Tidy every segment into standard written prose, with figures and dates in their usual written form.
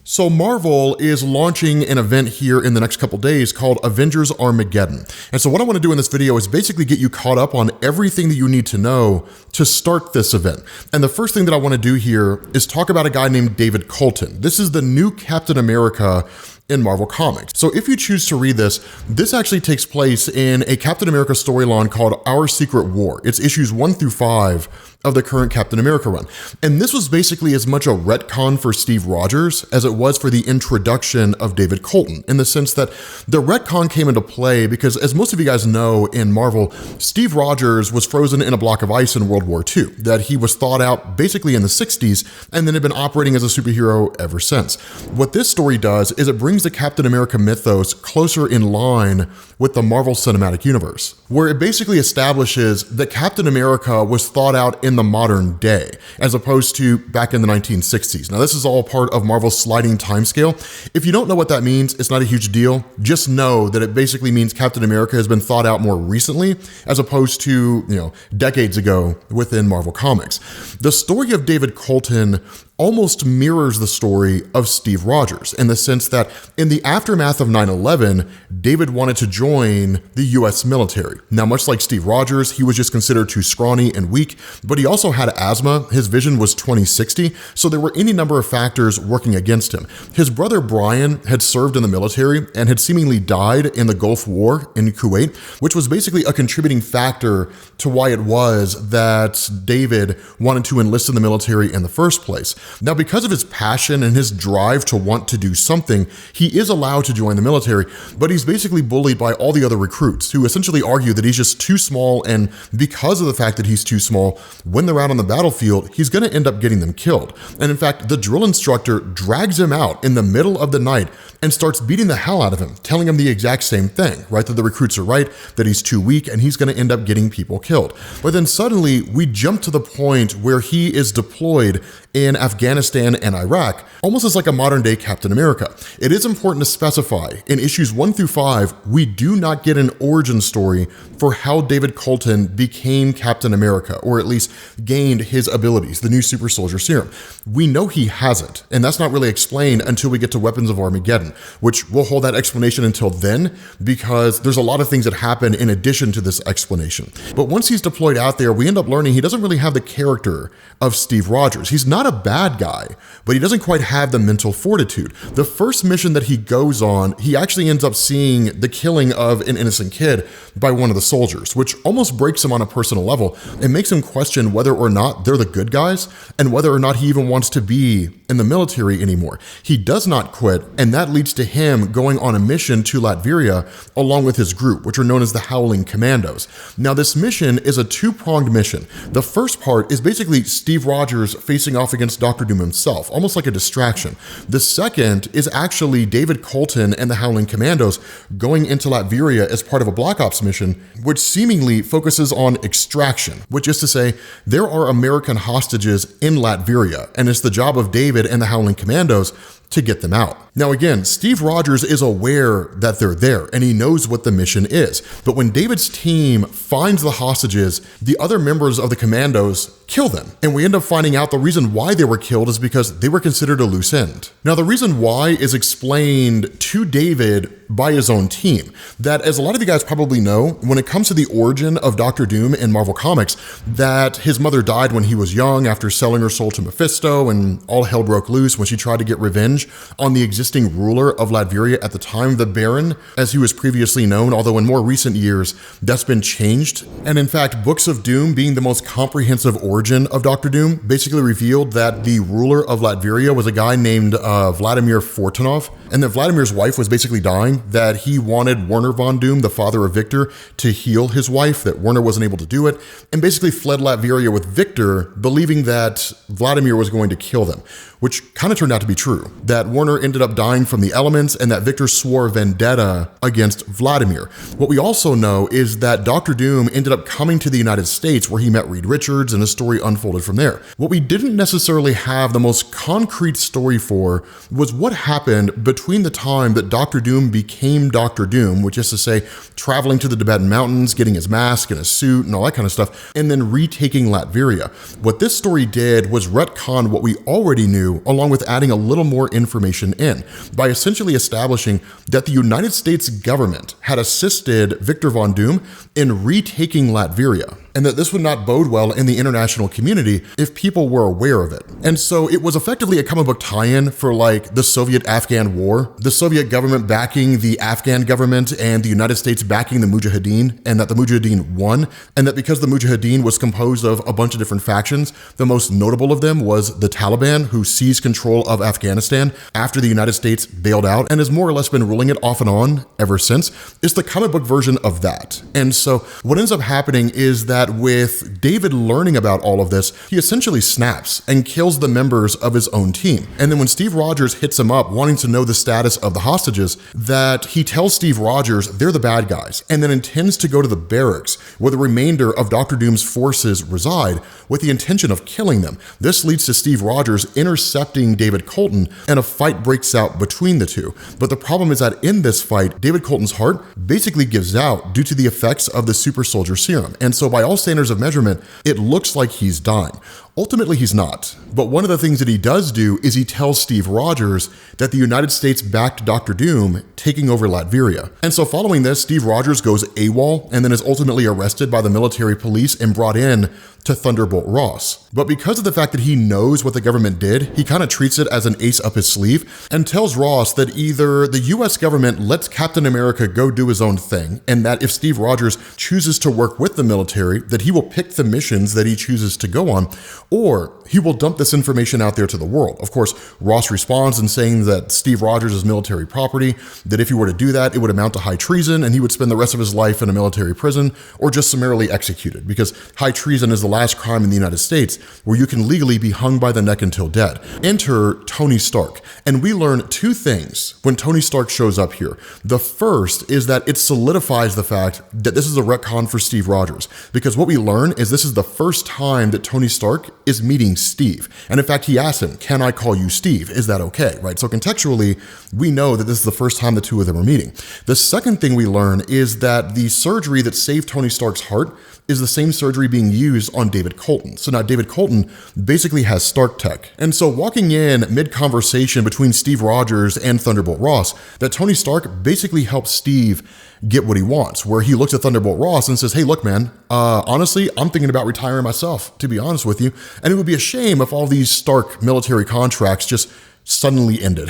So Marvel is launching an event here in the next couple days called Avengers Armageddon. And so what I want to do in this video is basically get you caught up on everything that you need to know to start this event. And the first thing that I want to do here is talk about a guy named David Colton. This is the new Captain America in Marvel Comics. So if you choose to read this actually takes place in a Captain America storyline called Our Secret War. It's issues 1 through 5 of the current Captain America run. And this was basically as much a retcon for Steve Rogers as it was for the introduction of David Colton, in the sense that the retcon came into play because, as most of you guys know in Marvel, Steve Rogers was frozen in a block of ice in World War II, that he was thawed out basically in the 60s and then had been operating as a superhero ever since. What this story does is it brings the Captain America mythos closer in line with the Marvel Cinematic Universe, where it basically establishes that Captain America was thought out in the modern day, as opposed to back in the 1960s. Now, this is all part of Marvel's sliding timescale. If you don't know what that means, it's not a huge deal. Just know that it basically means Captain America has been thought out more recently, as opposed to, decades ago within Marvel Comics. The story of David Colton almost mirrors the story of Steve Rogers, in the sense that in the aftermath of 9/11, David wanted to join the US military. Now, much like Steve Rogers, he was just considered too scrawny and weak, but he also had asthma. His vision was 20/60, so there were any number of factors working against him. His brother Brian had served in the military and had seemingly died in the Gulf War in Kuwait, which was basically a contributing factor to why it was that David wanted to enlist in the military in the first place. Now, because of his passion and his drive to want to do something, he is allowed to join the military, but he's basically bullied by all the other recruits who essentially argue that he's just too small, and because of the fact that he's too small, when they're out on the battlefield, he's going to end up getting them killed. And in fact, the drill instructor drags him out in the middle of the night and starts beating the hell out of him, telling him the exact same thing, right? That the recruits are right, that he's too weak, and he's going to end up getting people killed. But then suddenly we jump to the point where he is deployed in Afghanistan and Iraq, almost as like a modern day Captain America. It is important to specify, in issues 1 through 5, we do not get an origin story for how David Colton became Captain America, or at least gained his abilities, the new super soldier serum. We know he hasn't, and that's not really explained until we get to Weapons of Armageddon, which we'll hold that explanation until then, because there's a lot of things that happen in addition to this explanation. But once he's deployed out there, we end up learning he doesn't really have the character of Steve Rogers. He's not a bad guy, but he doesn't quite have the mental fortitude. The first mission that he goes on, he actually ends up seeing the killing of an innocent kid by one of the soldiers, which almost breaks him on a personal level. It makes him question whether or not they're the good guys and whether or not he even wants to be in the military anymore. He does not quit, and that leads to him going on a mission to Latvia along with his group, which are known as the Howling Commandos. Now, this mission is a two-pronged mission. The first part is basically Steve Rogers facing off against Dr. Doom himself, almost like a distraction. The second is actually David Colton and the Howling Commandos going into Latvia as part of a Black Ops mission, which seemingly focuses on extraction, which is to say there are American hostages in Latvia, and it's the job of David and the Howling Commandos to get them out. Now again, Steve Rogers is aware that they're there and he knows what the mission is. But when David's team finds the hostages, the other members of the commandos kill them. And we end up finding out the reason why they were killed is because they were considered a loose end. Now the reason why is explained to David by his own team. That, as a lot of you guys probably know, when it comes to the origin of Dr. Doom in Marvel Comics, that his mother died when he was young after selling her soul to Mephisto, and all hell broke loose when she tried to get revenge on the existing ruler of Latvia at the time, the Baron, as he was previously known, although in more recent years, that's been changed. And in fact, Books of Doom, being the most comprehensive origin of Dr. Doom, basically revealed that the ruler of Latvia was a guy named Vladimir Fortunov, and that Vladimir's wife was basically dying, that he wanted Werner von Doom, the father of Victor, to heal his wife, that Werner wasn't able to do it, and basically fled Latvia with Victor, believing that Vladimir was going to kill them, which kind of turned out to be true, that Werner ended up dying from the elements and that Victor swore vendetta against Vladimir. What we also know is that Dr. Doom ended up coming to the United States, where he met Reed Richards, and his story story unfolded from there. What we didn't necessarily have the most concrete story for was what happened between the time that Doctor Doom became Doctor Doom, which is to say, traveling to the Tibetan mountains, getting his mask and his suit and all that kind of stuff, and then retaking Latvia. What this story did was retcon what we already knew, along with adding a little more information in, by essentially establishing that the United States government had assisted Victor Von Doom in retaking Latvia, and that this would not bode well in the international community if people were aware of it. And so it was effectively a comic book tie-in for like the Soviet-Afghan war, the Soviet government backing the Afghan government and the United States backing the Mujahideen, and that the Mujahideen won, and that because the Mujahideen was composed of a bunch of different factions, the most notable of them was the Taliban, who seized control of Afghanistan after the United States bailed out and has more or less been ruling it off and on ever since. It's the comic book version of that. And so what ends up happening is that with David learning about all of this, he essentially snaps and kills the members of his own team. And then when Steve Rogers hits him up wanting to know the status of the hostages, that he tells Steve Rogers they're the bad guys, and then intends to go to the barracks where the remainder of Dr. Doom's forces reside with the intention of killing them. This leads to Steve Rogers intercepting David Colton, and a fight breaks out between the two. But the problem is that in this fight, David Colton's heart basically gives out due to the effects of the super soldier serum. And so by all standards of measurement, it looks like he's dying. Ultimately, he's not. But one of the things that he does do is he tells Steve Rogers that the United States backed Dr. Doom, taking over Latvia. And so following this, Steve Rogers goes AWOL and then is ultimately arrested by the military police and brought in to Thunderbolt Ross. But because of the fact that he knows what the government did, he kind of treats it as an ace up his sleeve and tells Ross that either the US government lets Captain America go do his own thing, and that if Steve Rogers chooses to work with the military, that he will pick the missions that he chooses to go on, or he will dump this information out there to the world. Of course, Ross responds in saying that Steve Rogers is military property, that if he were to do that, it would amount to high treason and he would spend the rest of his life in a military prison or just summarily executed, because high treason is the last crime in the United States where you can legally be hung by the neck until dead. Enter Tony Stark. And we learn two things when Tony Stark shows up here. The first is that it solidifies the fact that this is a retcon for Steve Rogers, because what we learn is this is the first time that Tony Stark is meeting Steve. And in fact, he asks him, "Can I call you Steve? Is that okay?" Right? So contextually, we know that this is the first time the two of them are meeting. The second thing we learn is that the surgery that saved Tony Stark's heart is the same surgery being used on David Colton. So now David Colton basically has Stark tech. And so walking in mid-conversation between Steve Rogers and Thunderbolt Ross, that Tony Stark basically helps Steve get what he wants, where he looks at Thunderbolt Ross and says, "Hey, look, man, honestly, I'm thinking about retiring myself, to be honest with you. And it would be a shame if all these Stark military contracts just suddenly ended."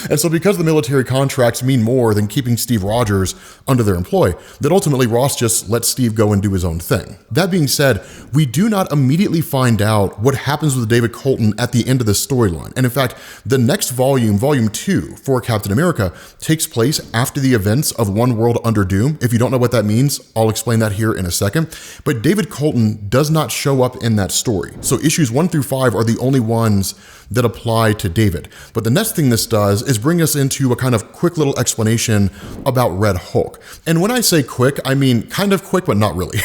And so because the military contracts mean more than keeping Steve Rogers under their employ, that ultimately Ross just lets Steve go and do his own thing. That being said, we do not immediately find out what happens with David Colton at the end of this storyline. And in fact, the next volume, volume 2 for Captain America, takes place after the events of One World Under Doom. If you don't know what that means, I'll explain that here in a second. But David Colton does not show up in that story. So issues 1 through 5 are the only ones that apply to David. But the next thing this does is bring us into a kind of quick little explanation about Red Hulk. And when I say quick, I mean kind of quick, but not really.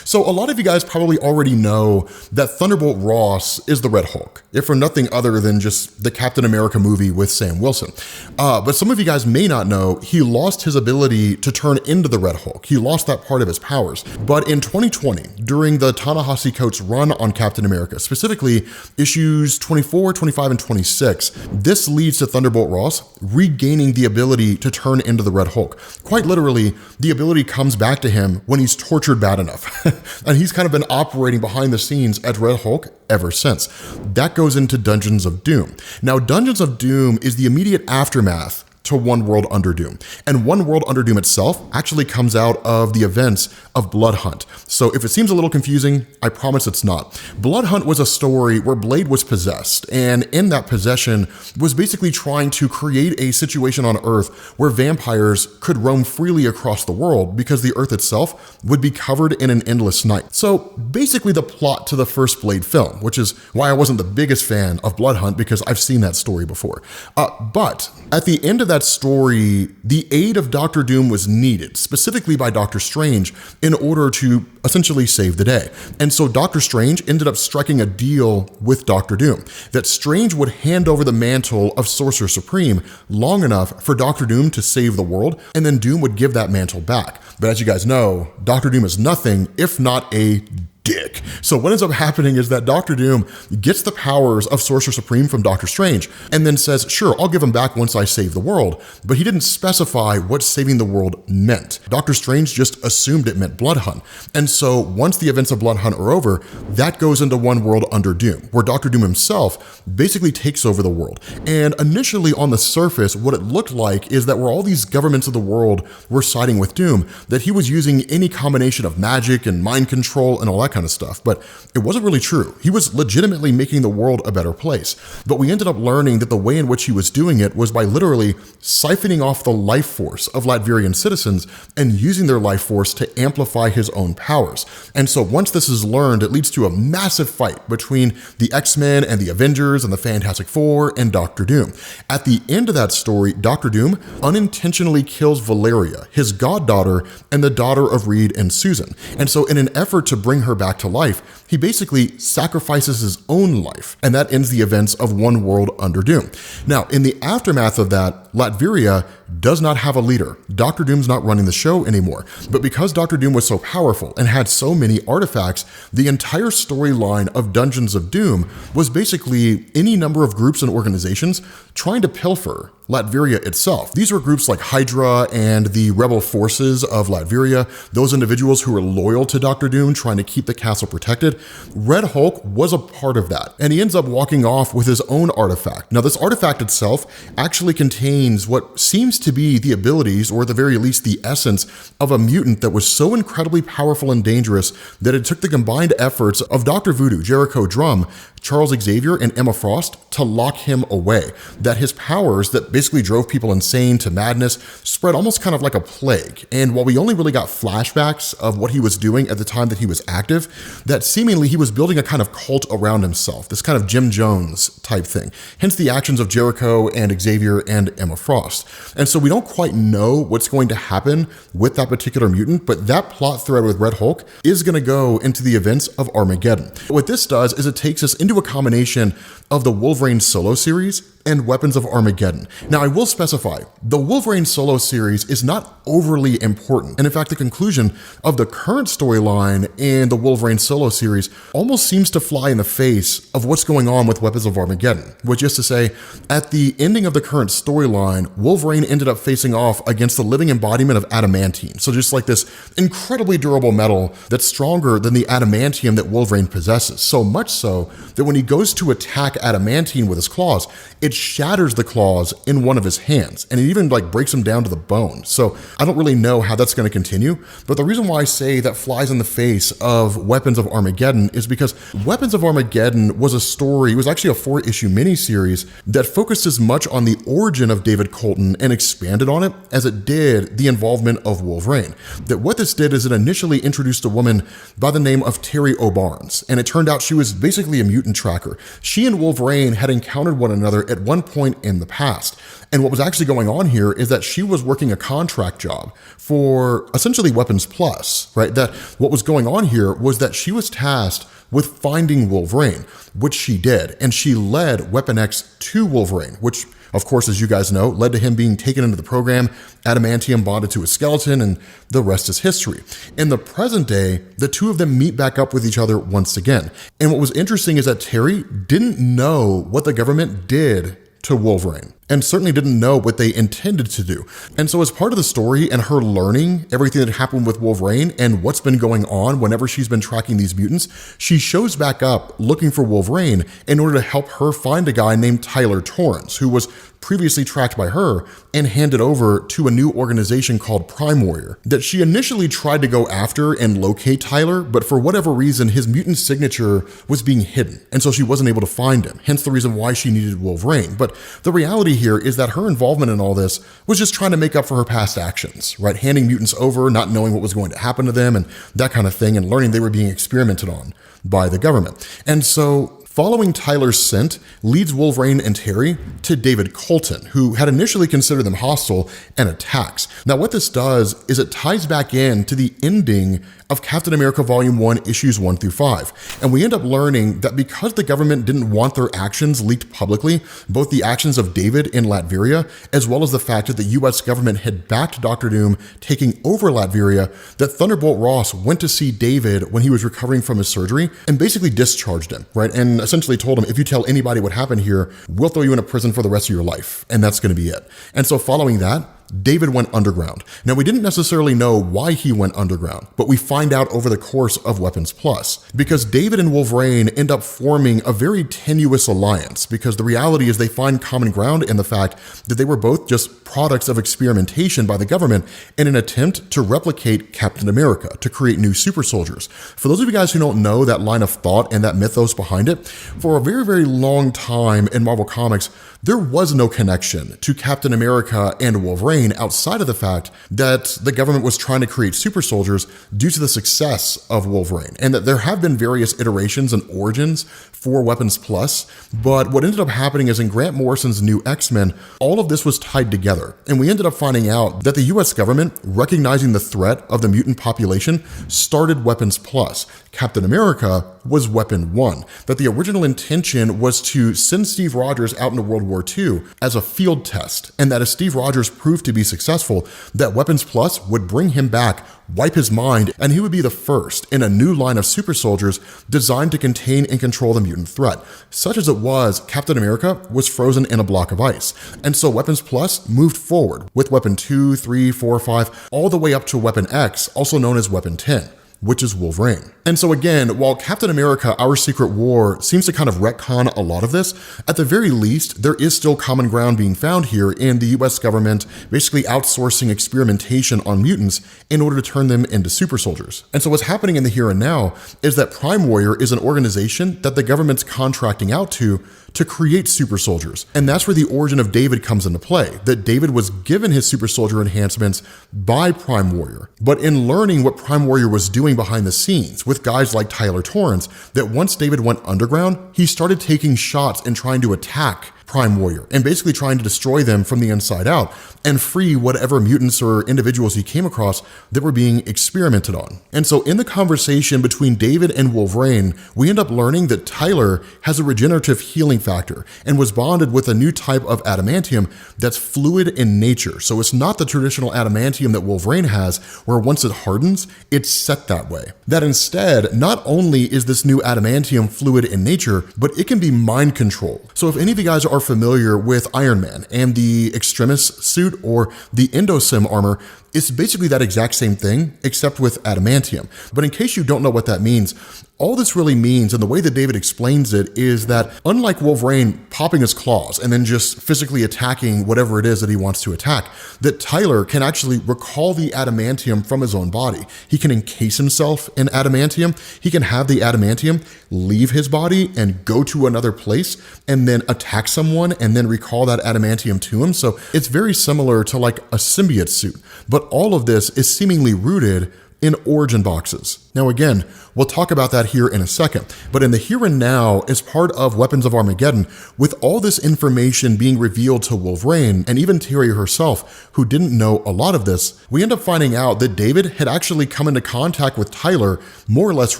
So a lot of you guys probably already know that Thunderbolt Ross is the Red Hulk, if for nothing other than just the Captain America movie with Sam Wilson. But some of you guys may not know he lost his ability to turn into the Red Hulk. He lost that part of his powers. But in 2020, during the Ta-Nehisi Coates run on Captain America, specifically issues 24, 25, and 26, this leads to Thunderbolt Ross regaining the ability to turn into the Red Hulk. Quite literally, the ability comes back to him when he's tortured bad enough. And he's kind of been operating behind the scenes as Red Hulk ever since. That goes into Dungeons of Doom. Now, Dungeons of Doom is the immediate aftermath to One World Under Doom. And One World Under Doom itself actually comes out of the events of Blood Hunt. So if it seems a little confusing, I promise it's not. Blood Hunt was a story where Blade was possessed, and in that possession was basically trying to create a situation on Earth where vampires could roam freely across the world because the Earth itself would be covered in an endless night. So basically the plot to the first Blade film, which is why I wasn't the biggest fan of Blood Hunt, because I've seen that story before. But at the end of that that story, the aid of Doctor Doom was needed, specifically by Doctor Strange, in order to essentially save the day. And so Doctor Strange ended up striking a deal with Doctor Doom that Strange would hand over the mantle of Sorcerer Supreme long enough for Doctor Doom to save the world, and then Doom would give that mantle back. But as you guys know, Doctor Doom is nothing if not a dick. So what ends up happening is that Doctor Doom gets the powers of Sorcerer Supreme from Doctor Strange and then says, sure, I'll give them back once I save the world, but he didn't specify what saving the world meant. Doctor Strange just assumed it meant Blood Hunt. And so once the events of Blood Hunt are over, that goes into one world under Doom, where Doctor Doom himself basically takes over the world. And initially on the surface, what it looked like is that where all these governments of the world were siding with Doom, that he was using any combination of magic and mind control and all that kind of stuff, but it wasn't really true. He was legitimately making the world a better place. But we ended up learning that the way in which he was doing it was by literally siphoning off the life force of Latvian citizens and using their life force to amplify his own powers. And so once this is learned, it leads to a massive fight between the X-Men and the Avengers and the Fantastic Four and Doctor Doom. At the end of that story, Doctor Doom unintentionally kills Valeria, his goddaughter and the daughter of Reed and Susan. And so in an effort to bring her back to life, he basically sacrifices his own life, and that ends the events of one world under Doom. Now, in the aftermath of that, Latvia does not have a leader. Doctor Doom's not running the show anymore. But because Doctor Doom was so powerful and had so many artifacts, the entire storyline of Dungeons of Doom was basically any number of groups and organizations trying to pilfer Latvia itself. These were groups like Hydra and the rebel forces of Latvia, those individuals who were loyal to Doctor Doom, trying to keep the castle protected. Red Hulk was a part of that, and he ends up walking off with his own artifact. Now, this artifact itself actually contains what seems to be the abilities, or at the very least the essence, of a mutant that was so incredibly powerful and dangerous that it took the combined efforts of Dr. Voodoo, Jericho Drumm, Charles Xavier, and Emma Frost to lock him away. That his powers that basically drove people insane to madness spread almost kind of like a plague. And while we only really got flashbacks of what he was doing at the time that he was active, that seemingly he was building a kind of cult around himself, this kind of Jim Jones type thing. Hence the actions of Jericho and Xavier and Emma Frost. And so we don't quite know what's going to happen with that particular mutant, but that plot thread with Red Hulk is going to go into the events of Armageddon. What this does is it takes us into a combination of the Wolverine solo series and Weapons of Armageddon. Now, I will specify, the Wolverine solo series is not overly important. And in fact, the conclusion of the current storyline in the Wolverine solo series almost seems to fly in the face of what's going on with Weapons of Armageddon, which is to say, at the ending of the current storyline, Wolverine ended up facing off against the living embodiment of adamantine. So just like this incredibly durable metal that's stronger than the adamantium that Wolverine possesses. So much so that when he goes to attack adamantine with his claws, it shatters the claws in one of his hands, and it even like breaks him down to the bone. So I don't really know how that's going to continue, but the reason why I say that flies in the face of Weapons of Armageddon is because Weapons of Armageddon was a story, it was actually a 4-issue miniseries that focused as much on the origin of David Colton and expanded on it as it did the involvement of Wolverine. That what this did is it initially introduced a woman by the name of Terry O'Barnes, and it turned out she was basically a mutant tracker. She and Wolverine had encountered one another at one point in the past. And what was actually going on here is that she was working a contract job for essentially Weapons Plus, right? That what was going on here was that she was tasked with finding Wolverine, which she did. And she led Weapon X to Wolverine, which of course, as you guys know, led to him being taken into the program, adamantium bonded to his skeleton, and the rest is history. In the present day, the two of them meet back up with each other once again. And what was interesting is that Terry didn't know what the government did to Wolverine, and certainly didn't know what they intended to do. And so as part of the story and her learning everything that happened with Wolverine and what's been going on whenever she's been tracking these mutants, she shows back up looking for Wolverine in order to help her find a guy named Tyler Torrance, who was previously tracked by her and handed over to a new organization called Prime Warrior that she initially tried to go after and locate Tyler, but for whatever reason, his mutant signature was being hidden. And so she wasn't able to find him, hence the reason why she needed Wolverine. But the reality here is that her involvement in all this was just trying to make up for her past actions, right? Handing mutants over, not knowing what was going to happen to them and that kind of thing, and learning they were being experimented on by the government. And so Following Tyler's scent leads Wolverine and Terry to David Colton, who had initially considered them hostile and attacks. Now, what this does is it ties back in to the ending of Captain America Volume 1, Issues 1 through 5. And we end up learning that because the government didn't want their actions leaked publicly, both the actions of David in Latvia, as well as the fact that the US government had backed Dr. Doom taking over Latvia, that Thunderbolt Ross went to see David when he was recovering from his surgery and basically discharged him, right? And essentially told him, if you tell anybody what happened here, we'll throw you in a prison for the rest of your life. And that's going to be it. And so following that, David went underground. Now, we didn't necessarily know why he went underground, but we find out over the course of Weapons Plus, because David and Wolverine end up forming a very tenuous alliance, because the reality is they find common ground in the fact that they were both just products of experimentation by the government in an attempt to replicate Captain America, to create new super soldiers. For those of you guys who don't know that line of thought and that mythos behind it, for a very, very long time in Marvel Comics, there was no connection to Captain America and Wolverine outside of the fact that the government was trying to create super soldiers due to the success of Wolverine, and that there have been various iterations and origins for Weapons Plus, but what ended up happening is in Grant Morrison's new X-Men, all of this was tied together, and we ended up finding out that the US government, recognizing the threat of the mutant population, started Weapons Plus. Captain America was Weapon 1, that the original intention was to send Steve Rogers out into World War II as a field test, and that if Steve Rogers proved to be successful, that Weapons Plus would bring him back, wipe his mind, and he would be the first in a new line of super soldiers designed to contain and control the mutant threat. Such as it was, Captain America was frozen in a block of ice. And so Weapons Plus moved forward with Weapon 2, 3, 4, 5, all the way up to Weapon X, also known as Weapon 10. Which is Wolverine. And so again, while Captain America, Our Secret War seems to kind of retcon a lot of this, at the very least, there is still common ground being found here in the US government basically outsourcing experimentation on mutants in order to turn them into super soldiers. And so what's happening in the here and now is that Prime Warrior is an organization that the government's contracting out to create super soldiers. And that's where the origin of David comes into play, that David was given his super soldier enhancements by Prime Warrior. But in learning what Prime Warrior was doing behind the scenes with guys like Tyler Torrance, that once David went underground, he started taking shots and trying to attack Prime Warrior and basically trying to destroy them from the inside out and free whatever mutants or individuals he came across that were being experimented on. And so in the conversation between David and Wolverine, we end up learning that Tyler has a regenerative healing factor and was bonded with a new type of adamantium that's fluid in nature. So it's not the traditional adamantium that Wolverine has, where once it hardens, it's set that way. That instead, not only is this new adamantium fluid in nature, but it can be mind controlled. So if any of you guys are familiar with Iron Man and the Extremis suit or the Endosim armor, it's basically that exact same thing, except with adamantium. But in case you don't know what that means, all this really means, and the way that David explains it, is that unlike Wolverine popping his claws and then just physically attacking whatever it is that he wants to attack, that Tyler can actually recall the adamantium from his own body. He can encase himself in adamantium. He can have the adamantium leave his body and go to another place and then attack someone and then recall that adamantium to him. So it's very similar to like a symbiote suit, but all of this is seemingly rooted in origin boxes. Now again, we'll talk about that here in a second, but in the here and now, as part of Weapons of Armageddon, with all this information being revealed to Wolverine and even Terry herself, who didn't know a lot of this, we end up finding out that David had actually come into contact with Tyler, more or less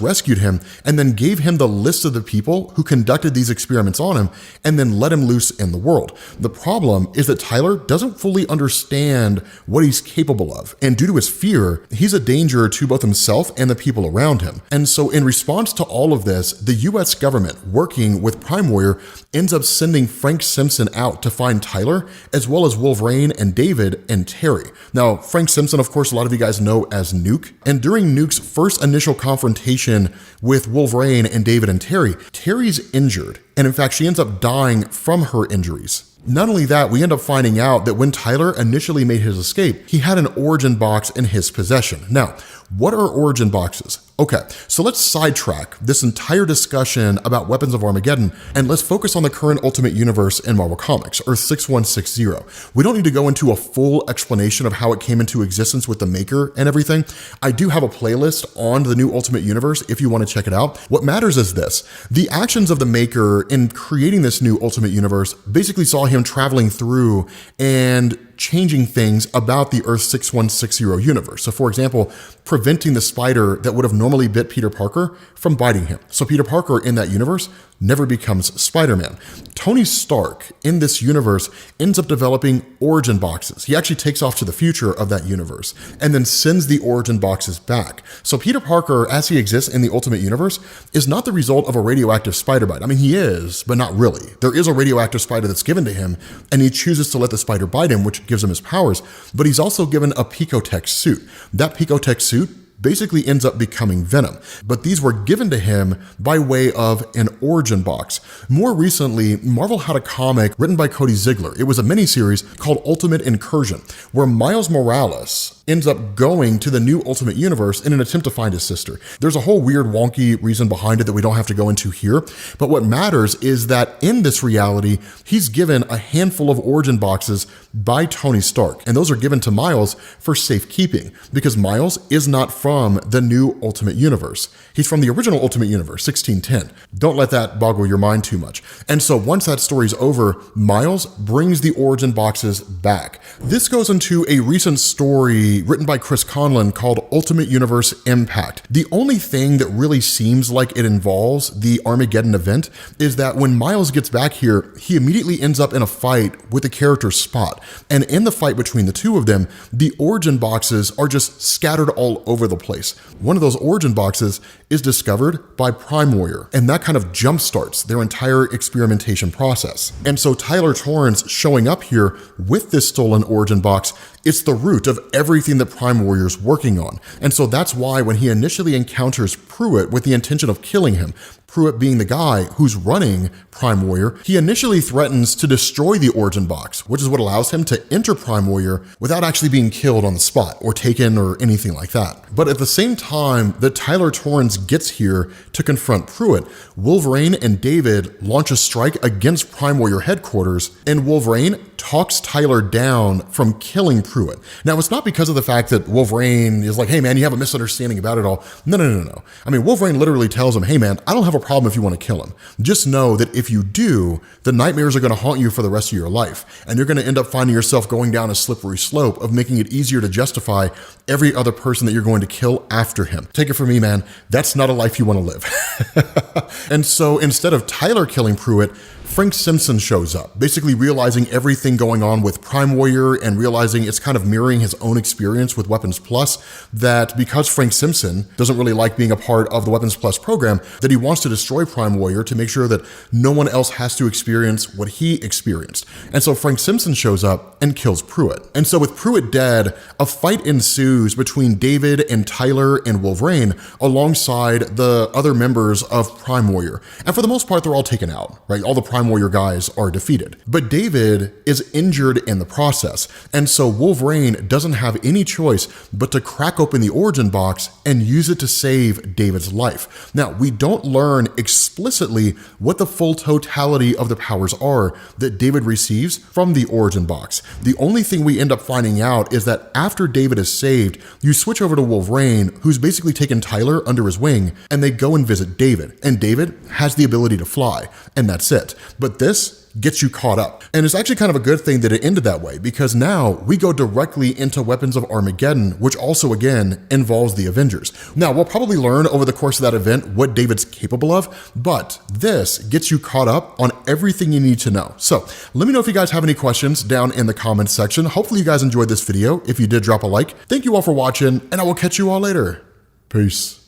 rescued him, and then gave him the list of the people who conducted these experiments on him, and then let him loose in the world. The problem is that Tyler doesn't fully understand what he's capable of, and due to his fear, he's a danger to both himself and the people around him. And so in response to all of this, the US government, working with Prime Warrior, ends up sending Frank Simpson out to find Tyler, as well as Wolverine and David and Terry. Now, Frank Simpson, of course, a lot of you guys know as Nuke. And during Nuke's first initial confrontation with Wolverine and David and Terry, Terry's injured. And in fact, she ends up dying from her injuries. Not only that, we end up finding out that when Tyler initially made his escape, he had an origin box in his possession. Now, What are origin boxes? Okay, so let's sidetrack this entire discussion about weapons of Armageddon and let's focus on the current Ultimate Universe in Marvel Comics, Earth 6160. We don't need to go into a full explanation of how it came into existence with the Maker and everything. I do have a playlist on the new Ultimate Universe if you want to check it out. What matters is this: the actions of the Maker in creating this new Ultimate Universe basically saw him traveling through and changing things about the Earth 6160 universe. So for example, preventing the spider that would have normally bit Peter Parker from biting him. So Peter Parker in that universe never becomes Spider-Man. Tony Stark in this universe ends up developing origin boxes. He actually takes off to the future of that universe and then sends the origin boxes back. So Peter Parker, as he exists in the Ultimate Universe, is not the result of a radioactive spider bite. I mean, he is, but not really. There is a radioactive spider that's given to him and he chooses to let the spider bite him, which gives him his powers, but he's also given a Picotech suit. That Picotech suit basically ends up becoming Venom. But these were given to him by way of an origin box. More recently, Marvel had a comic written by Cody Ziegler. It was a miniseries called Ultimate Incursion, where Miles Morales ends up going to the new Ultimate Universe in an attempt to find his sister. There's a whole weird, wonky reason behind it that we don't have to go into here, but what matters is that in this reality, he's given a handful of origin boxes by Tony Stark, and those are given to Miles for safekeeping, because Miles is not from the new Ultimate Universe. He's from the original Ultimate Universe, 1610. Don't let that boggle your mind too much. And so once that story's over, Miles brings the origin boxes back. This goes into a recent story written by Chris Conlon called Ultimate Universe Impact. The only thing that really seems like it involves the Armageddon event is that when Miles gets back here, he immediately ends up in a fight with the character Spot. And in the fight between the two of them, the origin boxes are just scattered all over the place. One of those origin boxes is discovered by Prime Warrior, and that kind of jumpstarts their entire experimentation process. And so Tyler Torrance showing up here with this stolen origin box, it's the root of everything that Prime Warrior's working on. And so that's why when he initially encounters Pruitt with the intention of killing him, Pruitt being the guy who's running Prime Warrior, he initially threatens to destroy the origin box, which is what allows him to enter Prime Warrior without actually being killed on the spot or taken or anything like that. But at the same time that Tyler Torrance gets here to confront Pruitt, Wolverine and David launch a strike against Prime Warrior headquarters, and Wolverine talks Tyler down from killing Pruitt. Now, it's not because of the fact that Wolverine is like, hey man, you have a misunderstanding about it all. No. I mean, Wolverine literally tells him, hey man, I don't have a problem if you want to kill him. Just know that if you do, the nightmares are going to haunt you for the rest of your life. And you're going to end up finding yourself going down a slippery slope of making it easier to justify every other person that you're going to kill after him. Take it from me, man. That's not a life you want to live. And so instead of Tyler killing Pruitt, Frank Simpson shows up, basically realizing everything going on with Prime Warrior and realizing it's kind of mirroring his own experience with Weapons Plus, that because Frank Simpson doesn't really like being a part of the Weapons Plus program, that he wants to destroy Prime Warrior to make sure that no one else has to experience what he experienced. And so Frank Simpson shows up and kills Pruitt. And so with Pruitt dead, a fight ensues between David and Tyler and Wolverine alongside the other members of Prime Warrior. And for the most part, they're all taken out, right? All the Prime Warrior guys are defeated. But David is injured in the process. And so Wolverine doesn't have any choice but to crack open the origin box and use it to save David's life. Now, we don't learn explicitly what the full totality of the powers are that David receives from the origin box. The only thing we end up finding out is that after David is saved, you switch over to Wolverine, who's basically taken Tyler under his wing, and they go and visit David. And David has the ability to fly, and that's it. But this gets you caught up. And it's actually kind of a good thing that it ended that way, because now we go directly into Weapons of Armageddon, which also again involves the Avengers. Now, we'll probably learn over the course of that event what David's capable of, but this gets you caught up on everything you need to know. So let me know if you guys have any questions down in the comments section. Hopefully you guys enjoyed this video. If you did, drop a like. Thank you all for watching, and I will catch you all later. Peace.